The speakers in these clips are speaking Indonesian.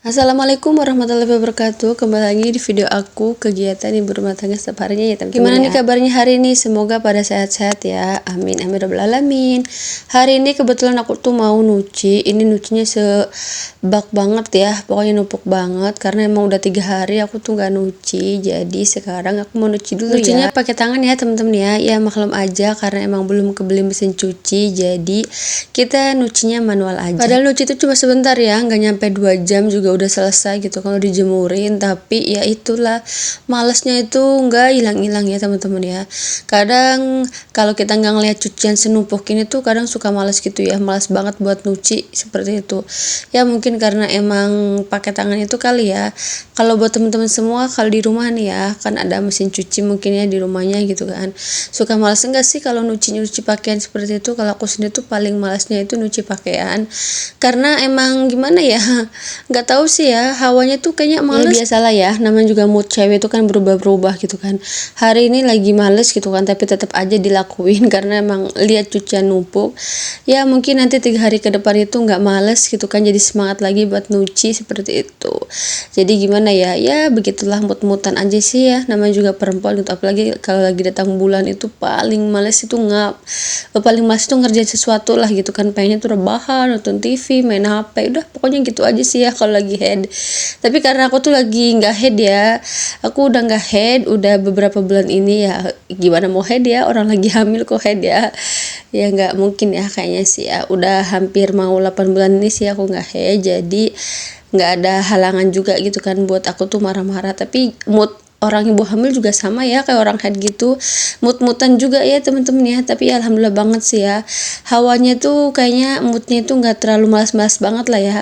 Assalamualaikum warahmatullahi wabarakatuh. Kembali lagi di video aku kegiatan ibu rumah tangga setiap harinya ya teman-teman. Gimana nih kabarnya hari ini? Semoga pada sehat-sehat ya. Amin amin rabbal alamin. Hari ini kebetulan aku tuh mau nyuci. Ini nyucinya sebak banget ya. Pokoknya numpuk banget karena emang udah 3 hari aku tuh gak nyuci. Jadi sekarang aku mau nyuci dulu. Nyucinya pakai tangan ya teman-teman ya. Ya maklum aja karena emang belum kebeli mesin cuci. Jadi kita nyucinya manual aja. Padahal nyuci itu cuma sebentar ya, nggak nyampe 2 jam juga udah selesai gitu kalau dijemurin. Tapi ya itulah, malesnya itu nggak hilang-hilang ya teman-teman ya. Kadang kalau kita nggak ngeliat cucian senumpuk ini tuh kadang suka males gitu ya, males banget buat nyuci seperti itu ya. Mungkin karena emang pakai tangan itu kali ya. Kalau buat teman-teman semua, kalau di rumah nih ya kan ada mesin cuci mungkin ya di rumahnya gitu kan, suka males enggak sih kalau nyuci pakaian seperti itu? Kalau aku sendiri tuh paling malesnya itu nyuci pakaian karena emang gimana ya, nggak tahu sih ya, hawanya tuh kayaknya males. Ya biasalah ya, namanya juga mood cewek itu kan berubah-berubah gitu kan. Hari ini lagi males gitu kan, tapi tetap aja dilakuin karena emang lihat cucian numpuk. Ya mungkin nanti 3 hari ke depan itu nggak males gitu kan, jadi semangat lagi buat nyuci seperti itu. Jadi gimana ya, ya begitulah mood-moodan aja sih ya, namanya juga perempuan gitu. Apalagi kalau lagi datang bulan itu paling males itu ngerjain sesuatu lah gitu kan, pengennya tuh rebahan, nonton TV, main HP, udah pokoknya gitu aja sih ya kalau lagi head. Tapi karena aku tuh lagi nggak head ya, aku udah nggak head udah beberapa bulan ini ya. Gimana mau head ya, orang lagi hamil kok head ya, ya nggak mungkin ya kayaknya sih ya. Udah hampir mau 8 bulan ini sih aku nggak head, jadi nggak ada halangan juga gitu kan buat aku tuh marah-marah. Tapi mood orang ibu hamil juga sama ya kayak orang head gitu, mood-moodan juga ya temen-temen ya. Tapi ya alhamdulillah banget sih ya, hawanya tuh kayaknya moodnya itu nggak terlalu malas-malas banget lah ya.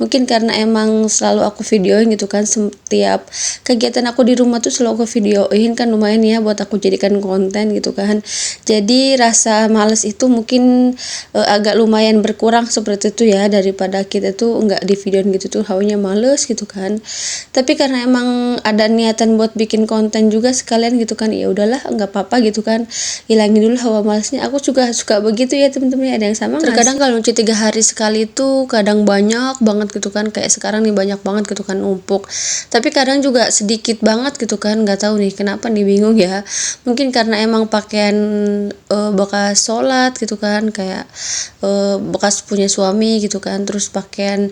Mungkin karena emang selalu aku videoin gitu kan, setiap kegiatan aku di rumah tuh selalu aku videoin kan, lumayan ya buat aku jadikan konten gitu kan. Jadi rasa males itu mungkin agak lumayan berkurang seperti itu ya, daripada kita tuh nggak di videoin gitu tuh hawanya males gitu kan. Tapi karena emang ada niatan buat bikin konten juga sekalian gitu kan, ya udahlah nggak apa-apa gitu kan, hilangin dulu hawa malesnya. Aku juga suka begitu ya temen-temen, ada yang sama. Terkadang kalau nyuci 3 hari sekali tuh kadang banyak banget gitu kan, kayak sekarang nih banyak banget gitu kan numpuk. Tapi kadang juga sedikit banget gitu kan, nggak tahu nih kenapa nih, bingung ya. Mungkin karena emang pakaian bekas sholat gitu kan, kayak bekas punya suami gitu kan, terus pakaian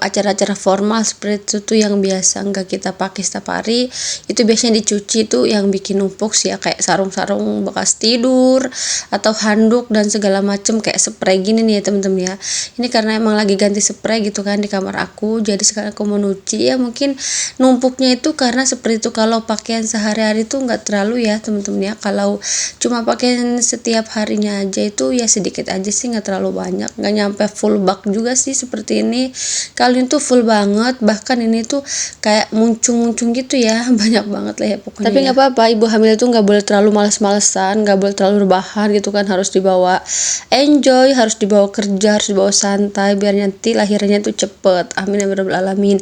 acara-acara formal seperti itu tuh yang biasa nggak kita pakai setiap hari, itu biasanya dicuci tuh yang bikin numpuk sih ya, kayak sarung-sarung bekas tidur atau handuk dan segala macem, kayak spray gini nih ya temen-temen ya. Ini karena emang lagi ganti spray gitu kan di kamar aku, jadi sekarang aku mau nyuci ya. Mungkin numpuknya itu karena seperti itu. Kalau pakaian sehari-hari tuh nggak terlalu ya temen-temen ya, kalau cuma pakaian setiap harinya aja itu ya sedikit aja sih, nggak terlalu banyak, nggak nyampe full bag juga sih seperti ini. Kali ini tuh full banget, bahkan ini tuh kayak muncung-muncung gitu ya, banyak banget lah ya pokoknya. Tapi nggak apa-apa, ibu hamil itu nggak boleh terlalu males-malesan, nggak boleh terlalu rebahan gitu kan, harus dibawa enjoy, harus dibawa kerja, harus dibawa santai biar nanti lahirnya tuh cepet. Amin ya rabbal alamin.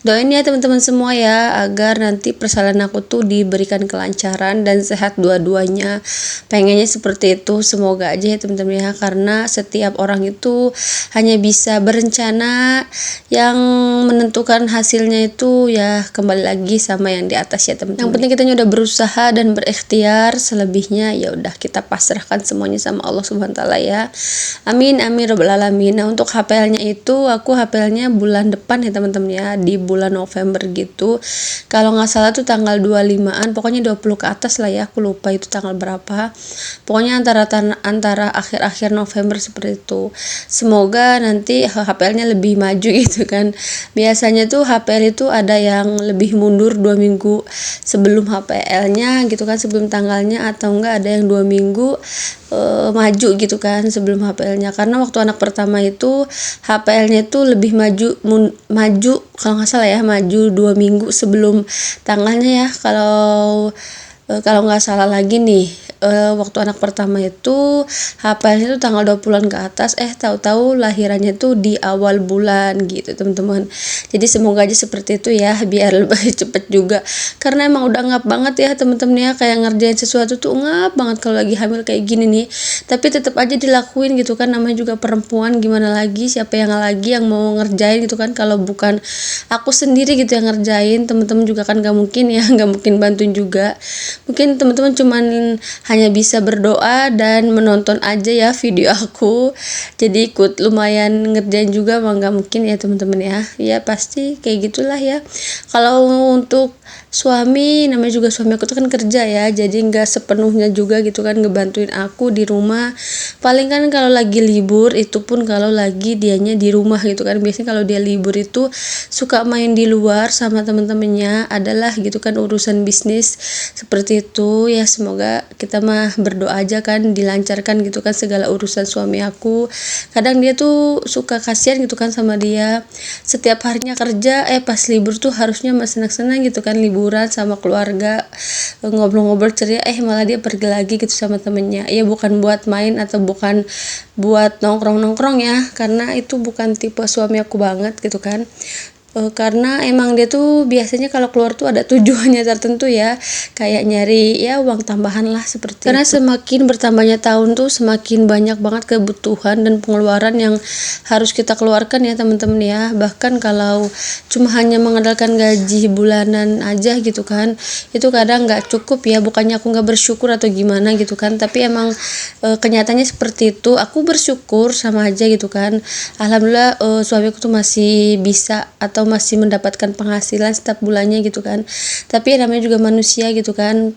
Doain ya teman-teman semua ya, agar nanti persalinan aku tuh diberikan kelancaran dan sehat dua-duanya. Pengennya seperti itu, semoga aja ya teman-teman ya, karena setiap orang itu hanya bisa berencana, yang menentukan hasilnya itu ya kembali lagi sama yang di atas ya teman-teman. Yang penting kita udah berusaha dan berikhtiar, selebihnya ya udah kita pasrahkan semuanya sama Allah Subhanahu wa taala ya. Amin amin rabbal alamin. Nah, untuk HPL-nya itu aku HPL-nya bulan depan ya teman-teman ya, di bulan November gitu. Kalau nggak salah tuh tanggal 25-an, pokoknya 20 ke atas lah ya, aku lupa itu tanggal berapa. Pokoknya antara akhir-akhir November seperti itu. Semoga nanti HPL-nya lebih maju gitu kan. Biasanya tuh HPL itu ada yang lebih mundur 2 minggu sebelum HPL-nya gitu kan, sebelum tanggalnya, atau enggak ada yang 2 minggu maju gitu kan sebelum HPL-nya. Karena waktu anak pertama itu HPL-nya itu lebih maju kalau nggak salah ya, maju 2 minggu sebelum tanggalnya ya, kalau nggak salah lagi nih. waktu anak pertama itu HPL-nya tuh tanggal 20-an ke atas, tahu-tahu lahirannya tuh di awal bulan gitu teman-teman. Jadi semoga aja seperti itu ya, biar lebih cepet juga, karena emang udah ngap banget ya teman-teman ya, kayak ngerjain sesuatu tuh ngap banget kalau lagi hamil kayak gini nih. Tapi tetap aja dilakuin gitu kan, namanya juga perempuan, gimana lagi, siapa yang lagi yang mau ngerjain gitu kan, kalau bukan aku sendiri gitu yang ngerjain. Teman-teman juga kan gak mungkin ya, gak mungkin bantuin juga. Mungkin teman-teman cuman hanya bisa berdoa dan menonton aja ya video aku, jadi ikut lumayan ngerjain juga mah gak mungkin ya teman-teman ya. Ya pasti kayak gitulah ya. Kalau untuk suami, namanya juga suami aku tuh kan kerja ya, jadi nggak sepenuhnya juga gitu kan ngebantuin aku di rumah. Paling kan kalau lagi libur, itu pun kalau lagi dianya di rumah gitu kan. Biasanya kalau dia libur itu suka main di luar sama temen-temennya, adalah gitu kan urusan bisnis seperti itu ya. Semoga kita mah berdoa aja kan dilancarkan gitu kan segala urusan suami aku. Kadang dia tuh suka kasihan gitu kan sama dia, setiap harinya kerja, pas libur tuh harusnya masih senang-senang gitu kan, liburan sama keluarga, ngobrol-ngobrol ceria, malah dia pergi lagi gitu sama temennya. Ya bukan buat main atau bukan buat nongkrong-nongkrong ya, karena itu bukan tipe suami aku banget gitu kan. Karena emang dia tuh biasanya kalau keluar tuh ada tujuannya tertentu ya, kayak nyari ya uang tambahan lah seperti karena itu. Semakin bertambahnya tahun tuh semakin banyak banget kebutuhan dan pengeluaran yang harus kita keluarkan ya teman-teman ya. Bahkan kalau cuma hanya mengandalkan gaji bulanan aja gitu kan, itu kadang nggak cukup ya. Bukannya aku nggak bersyukur atau gimana gitu kan, tapi emang kenyataannya seperti itu. Aku bersyukur sama aja gitu kan, alhamdulillah suamiku tuh masih bisa atau masih mendapatkan penghasilan setiap bulannya gitu kan. Tapi namanya juga manusia gitu kan,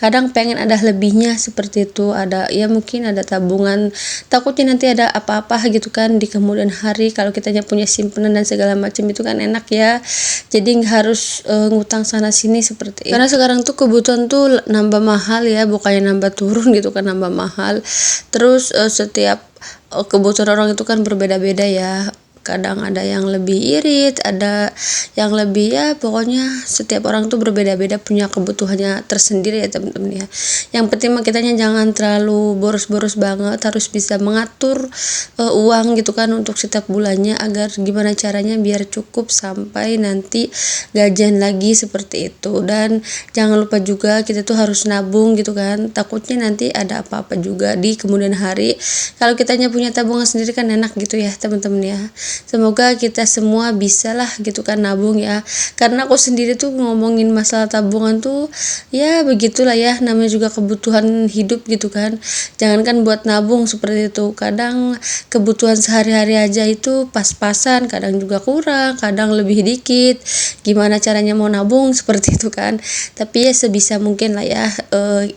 kadang pengen ada lebihnya seperti itu. Ada ya mungkin ada tabungan, takutnya nanti ada apa-apa gitu kan di kemudian hari. Kalau kitanya punya simpanan dan segala macam itu kan enak ya, jadi nggak harus ngutang sana sini seperti itu. Karena sekarang tuh kebutuhan tuh nambah mahal ya, bukannya nambah turun gitu kan, nambah mahal. Terus setiap kebutuhan orang itu kan berbeda-beda ya. Kadang ada yang lebih irit, ada yang lebih ya, pokoknya setiap orang tuh berbeda-beda punya kebutuhannya tersendiri ya teman-teman ya. Yang penting mah kitanya jangan terlalu boros-boros banget, harus bisa mengatur uang gitu kan untuk setiap bulannya, agar gimana caranya biar cukup sampai nanti gajian lagi seperti itu. Dan jangan lupa juga kita tuh harus nabung gitu kan, takutnya nanti ada apa-apa juga di kemudian hari. Kalau kitanya punya tabungan sendiri kan enak gitu ya teman-teman ya. Semoga kita semua bisa lah gitu kan nabung ya, karena aku sendiri tuh ngomongin masalah tabungan tuh ya begitulah ya, namanya juga kebutuhan hidup gitu kan. Jangankan buat nabung seperti itu, kadang kebutuhan sehari-hari aja itu pas-pasan, kadang juga kurang, kadang lebih dikit. Gimana caranya mau nabung seperti itu kan. Tapi ya sebisa mungkin lah ya,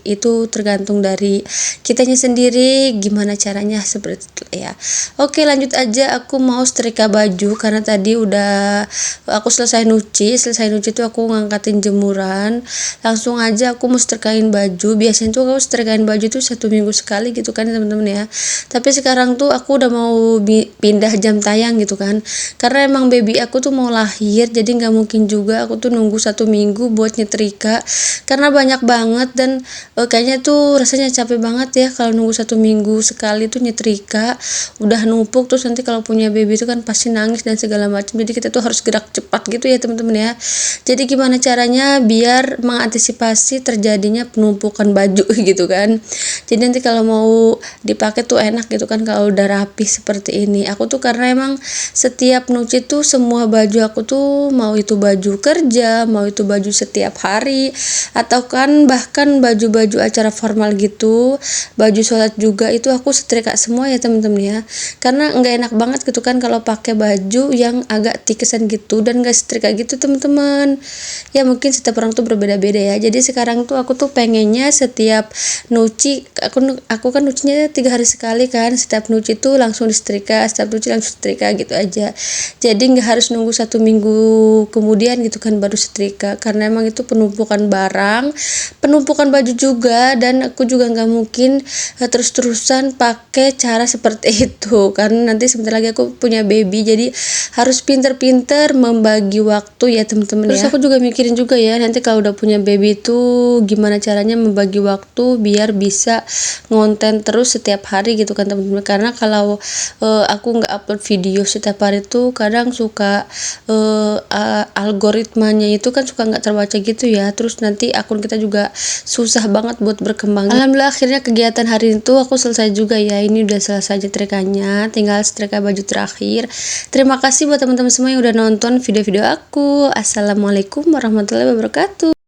itu tergantung dari kitanya sendiri gimana caranya seperti itu ya. Oke, lanjut aja, aku mau setrika baju karena tadi udah aku selesai nyuci tuh aku ngangkatin jemuran, langsung aja aku mau setrikain baju. Biasanya tuh aku setrikain baju tuh 1 minggu sekali gitu kan teman-teman ya, tapi sekarang tuh aku udah mau pindah jam tayang gitu kan, karena emang baby aku tuh mau lahir, jadi nggak mungkin juga aku tuh nunggu 1 minggu buat nyetrika, karena banyak banget. Dan kayaknya tuh rasanya capek banget ya kalau nunggu 1 minggu sekali tuh nyetrika, udah numpuk. Terus nanti kalau punya baby itu kan pasti nangis dan segala macam, jadi kita tuh harus gerak cepat gitu ya teman-teman ya. Jadi gimana caranya biar mengantisipasi terjadinya penumpukan baju gitu kan, jadi nanti kalau mau dipakai tuh enak gitu kan kalau udah rapi seperti ini. Aku tuh karena emang setiap nyuci tuh semua baju aku tuh, mau itu baju kerja, mau itu baju setiap hari, atau kan bahkan baju-baju acara formal gitu, baju sholat juga, itu aku setrika semua ya teman-teman ya. Karena nggak enak banget gitu kan kalau pakai baju yang agak tikesan gitu dan nggak setrika gitu teman-teman. Ya mungkin setiap orang tuh berbeda-beda ya. Jadi sekarang tuh aku tuh pengennya setiap nyuci, aku kan nyucinya 3 hari sekali kan, setiap nyuci tuh langsung disetrika, setiap nyuci langsung setrika gitu aja. Jadi nggak harus nunggu 1 minggu kemudian gitu kan baru setrika, karena emang itu penumpukan barang, penumpukan baju juga. Dan aku juga nggak mungkin terus-terusan pakai cara seperti itu, karena nanti sebentar lagi aku punya baby, jadi harus pinter-pinter membagi waktu ya teman-teman. Terus aku juga mikirin juga ya, nanti kalau udah punya baby tuh gimana caranya membagi waktu biar bisa ngonten terus setiap hari gitu kan teman-teman. Karena kalau aku nggak upload video setiap hari tuh kadang suka algoritmanya itu kan suka nggak terbaca gitu ya, terus nanti akun kita juga susah banget buat berkembang. Alhamdulillah akhirnya kegiatan hari itu aku selesai juga ya. Ini udah selesai nyetrikanya, tinggal setrika baju terakhir. Terima kasih buat teman-teman semua yang udah nonton video-video aku. Assalamualaikum warahmatullahi wabarakatuh.